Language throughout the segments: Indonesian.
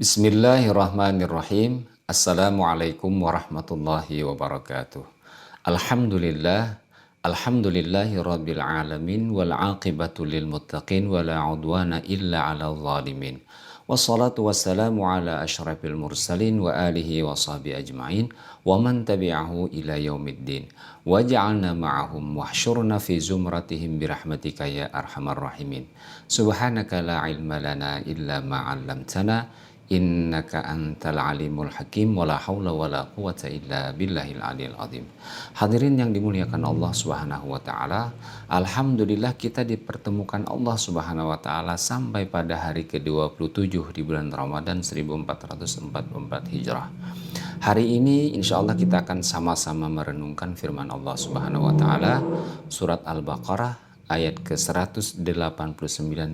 Bismillahirrahmanirrahim. Assalamualaikum warahmatullahi wabarakatuh. Alhamdulillah, alhamdulillahi rabbil alamin wal aqibatu lil muttaqin wala udwana illa 'alal zalimin. Wassalatu wassalamu ala asyrafil mursalin wa alihi wa sahbihi ajma'in wa man tabi'ahu ila yaumiddin. Waj'alna ma'ahum wahsyurna fi zumratihim birahmatika ya arhamar rahimin. Subhanaka la ilma lana illa ma 'allamtana innaka antal alimul hakim wala haula wala quwata illa billahil aliyil azim. Hadirin yang dimuliakan Allah Subhanahu wa taala, alhamdulillah kita dipertemukan Allah Subhanahu wa taala sampai pada hari ke-27 di bulan Ramadan 1444 Hijrah. Hari ini insya Allah kita akan sama-sama merenungkan firman Allah Subhanahu wa taala surat Al-Baqarah ayat ke-189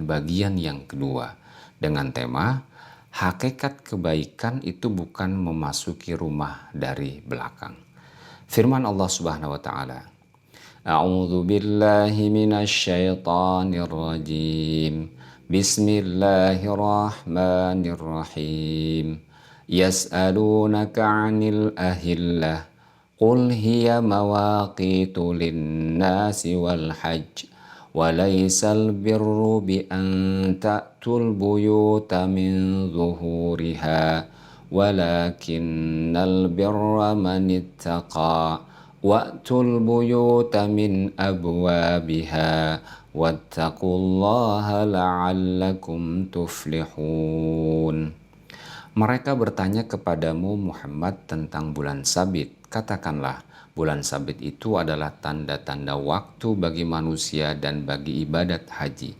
bagian yang kedua dengan tema hakikat kebaikan itu bukan memasuki rumah dari belakang. Firman Allah Subhanahu wa taala, A'udzu billahi minasyaitonir rajim. Bismillahirrahmanirrahim. Yas'alunaka 'anil ahillah. Qul hiya mawaqitu lin-nasi wal hajj. وليس البر بأن تأتوا البيوت من ظهورها ولكن البر من اتقى وأتوا البيوت من أبوابها واتقوا الله لعلكم تفلحون. Mereka bertanya kepadamu Muhammad tentang bulan sabit. Katakanlah, bulan sabit itu adalah tanda-tanda waktu bagi manusia dan bagi ibadat haji.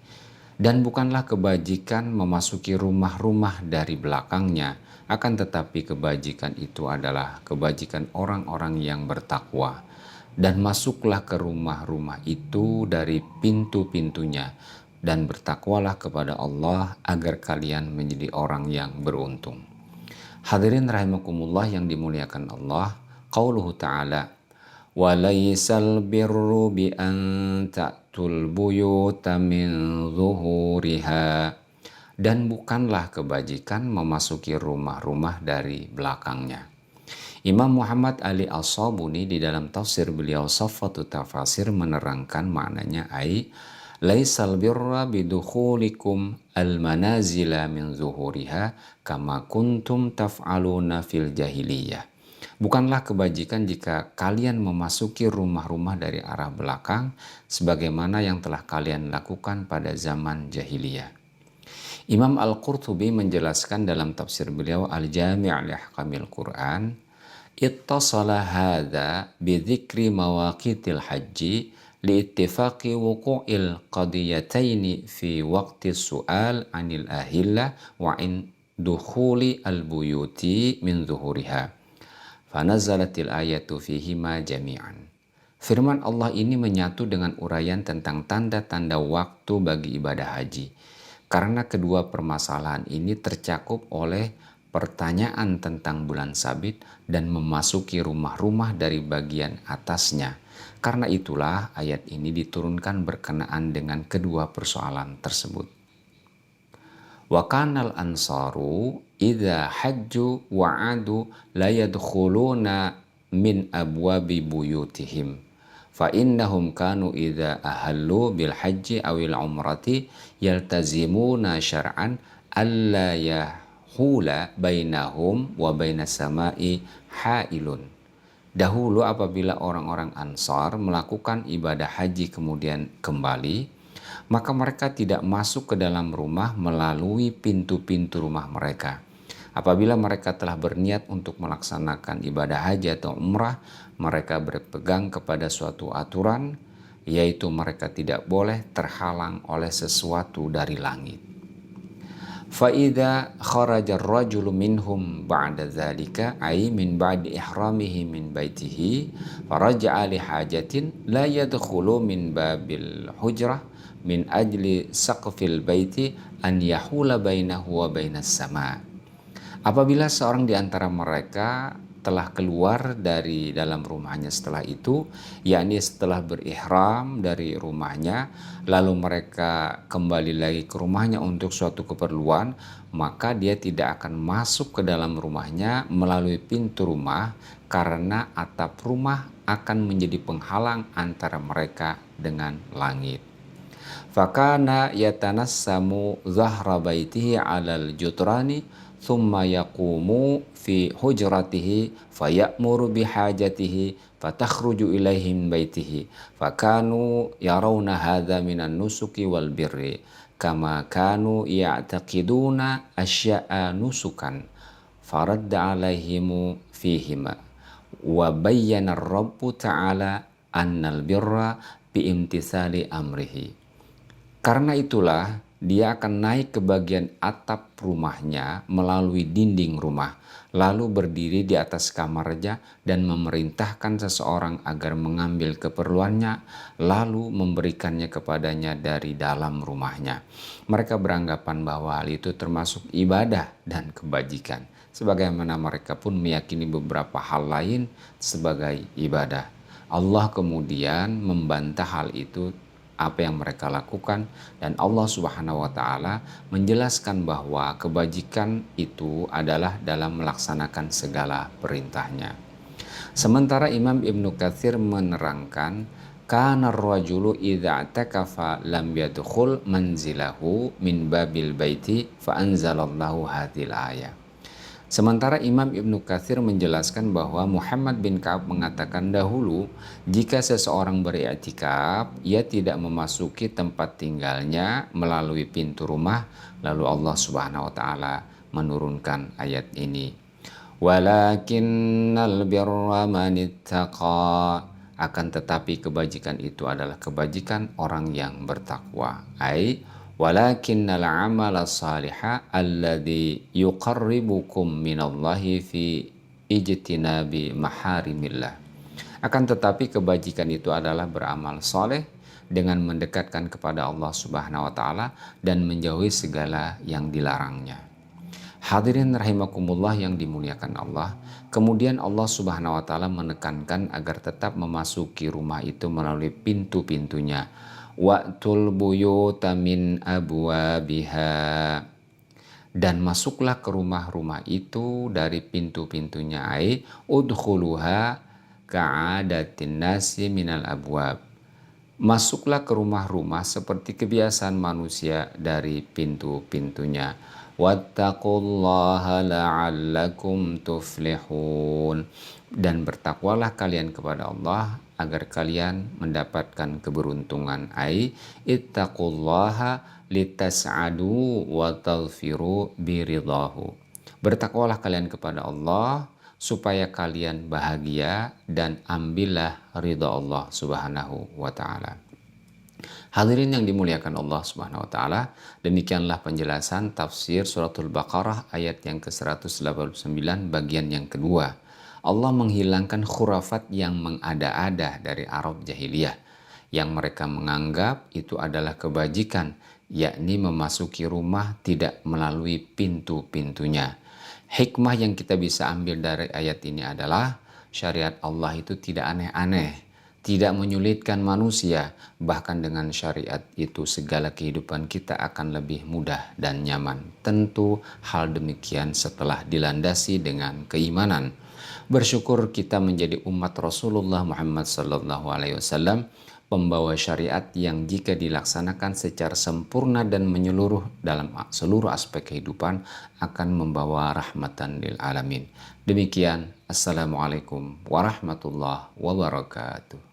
Dan bukanlah kebajikan memasuki rumah-rumah dari belakangnya, akan tetapi kebajikan itu adalah kebajikan orang-orang yang bertakwa. Dan masuklah ke rumah-rumah itu dari pintu-pintunya, dan bertakwalah kepada Allah agar kalian menjadi orang yang beruntung. Hadirin rahimakumullah yang dimuliakan Allah, qauluhu ta'ala, walaysal birru bi an ta'tul buyuta min zuhuriha. Dan bukanlah kebajikan memasuki rumah-rumah dari belakangnya. Imam Muhammad Ali As-Sabuni di dalam tafsir beliau Safwatut Tafasir menerangkan maknanya laisal birra bidukhulikum al-manazila min zuhuriha kama kuntum taf'aluna fil jahiliyah. Bukanlah kebajikan jika kalian memasuki rumah-rumah dari arah belakang sebagaimana yang telah kalian lakukan pada zaman jahiliyah. Imam Al-Qurtubi menjelaskan dalam tafsir beliau Al-Jami' li Ahkamil Quran, ittasala hadza bi dzikri mawaqitil haji liittifaqi wuqu'il qadiyataini fi waqti su'al 'anil ahillah wa in dukhuli al-buyuti min zuhuriha. Fanazalatil ayatu fihima jami'an. Firman Allah ini menyatu dengan uraian tentang tanda-tanda waktu bagi ibadah haji. Karena kedua permasalahan ini tercakup oleh pertanyaan tentang bulan sabit dan memasuki rumah-rumah dari bagian atasnya. Karena itulah ayat ini diturunkan berkenaan dengan kedua persoalan tersebut. Wa kanal ansaru idza hajju wa'adu la yadkhuluna min abwabi buyutihim fa innahum kanu idza ahallu bil hajji awil umrati yaltazimuna syar'an alla yahula bainahum wa bainas sama'i hailun. Dahulu apabila orang-orang Ansar melakukan ibadah haji kemudian kembali, maka mereka tidak masuk ke dalam rumah melalui pintu-pintu rumah mereka. Apabila mereka telah berniat untuk melaksanakan ibadah haji atau umrah, mereka berpegang kepada suatu aturan, yaitu mereka tidak boleh terhalang oleh sesuatu dari langit. فَإِذَا خَرَجَ الرَّجُلُ مِنْهُمْ بَعْدَ ذَلِكَ أي من بعد إحرامه من بيته فرجع لحاجة لا يدخل من باب الحجرة من أجل سقف البيت أن يحول بينه وبين السماء. Apabila seorang di antara mereka telah keluar dari dalam rumahnya setelah itu, yakni setelah berihram dari rumahnya, lalu mereka kembali lagi ke rumahnya untuk suatu keperluan, maka dia tidak akan masuk ke dalam rumahnya melalui pintu rumah karena atap rumah akan menjadi penghalang antara mereka dengan langit. Fakana yatanassamu zahra baitihi alal jutrani thumma yaqumu fi hujratihi fayamuru bihajatihi fatakhruju ilaihim baitihi fakanu yarawna hadha minan nusuki wal birri kama kanu ya'taqiduna asya'a nusukan faradda alaihimu fihima wa bayyana rabbu ta'ala annal birra biimtisali amrihi. Karena itulah dia akan naik ke bagian atap rumahnya melalui dinding rumah, lalu berdiri di atas kamarnya dan memerintahkan seseorang agar mengambil keperluannya, lalu memberikannya kepadanya dari dalam rumahnya. Mereka beranggapan bahwa hal itu termasuk ibadah dan kebajikan, sebagaimana mereka pun meyakini beberapa hal lain sebagai ibadah. Allah kemudian membantah hal itu, apa yang mereka lakukan, dan Allah Subhanahu wa taala menjelaskan bahwa kebajikan itu adalah dalam melaksanakan segala perintahnya. Sementara Imam Ibnu Katsir menerangkan, kana ar-rajulu idza i'takafa lam yadkhul manzilahu min babil baiti fa anzalallahu hadhil ayah. Sementara Imam Ibnu Katsir menjelaskan bahwa Muhammad bin Ka'ab mengatakan dahulu, jika seseorang beriktikaf, ia tidak memasuki tempat tinggalnya melalui pintu rumah, lalu Allah Subhanahu wa taala menurunkan ayat ini. Walakinnal birra manittaqa, akan tetapi kebajikan itu adalah kebajikan orang yang bertakwa. Walakinnal amala salihah alladhi yuqarribukum minallahi fi ijtinabi maharimillah. Akan tetapi kebajikan itu adalah beramal soleh dengan mendekatkan kepada Allah Subhanahu wa taala dan menjauhi segala yang dilarangnya. Hadirin rahimakumullah yang dimuliakan Allah, kemudian Allah Subhanahu wa taala menekankan agar tetap memasuki rumah itu melalui pintu-pintunya. Wa'tul buyuta min abwabiha, dan masuklah ke rumah-rumah itu dari pintu-pintunya. Udkhuluha ka'adatin nasi minal abwab, masuklah ke rumah-rumah seperti kebiasaan manusia dari pintu-pintunya. Wattaqullaha la'allakum tuflihun, dan bertakwalah kalian kepada Allah agar kalian mendapatkan keberuntungan. Ittaqullaha litas'adu wa taghfiru biridahu, bertakwalah kalian kepada Allah supaya kalian bahagia dan ambillah ridha Allah Subhanahu wa taala. Hadirin yang dimuliakan Allah Subhanahu wa taala, demikianlah penjelasan tafsir suratul Baqarah ayat yang ke-189 bagian yang kedua. Allah menghilangkan khurafat yang mengada-ada dari Arab jahiliyah yang mereka menganggap itu adalah kebajikan, yakni memasuki rumah tidak melalui pintu-pintunya. Hikmah yang kita bisa ambil dari ayat ini adalah syariat Allah itu tidak aneh-aneh, tidak menyulitkan manusia. Bahkan dengan syariat itu segala kehidupan kita akan lebih mudah dan nyaman. Tentu hal demikian setelah dilandasi dengan keimanan. Bersyukur kita menjadi umat Rasulullah Muhammad SAW, pembawa syariat yang jika dilaksanakan secara sempurna dan menyeluruh dalam seluruh aspek kehidupan akan membawa rahmatan lil alamin. Demikian, Assalamualaikum warahmatullahi wabarakatuh.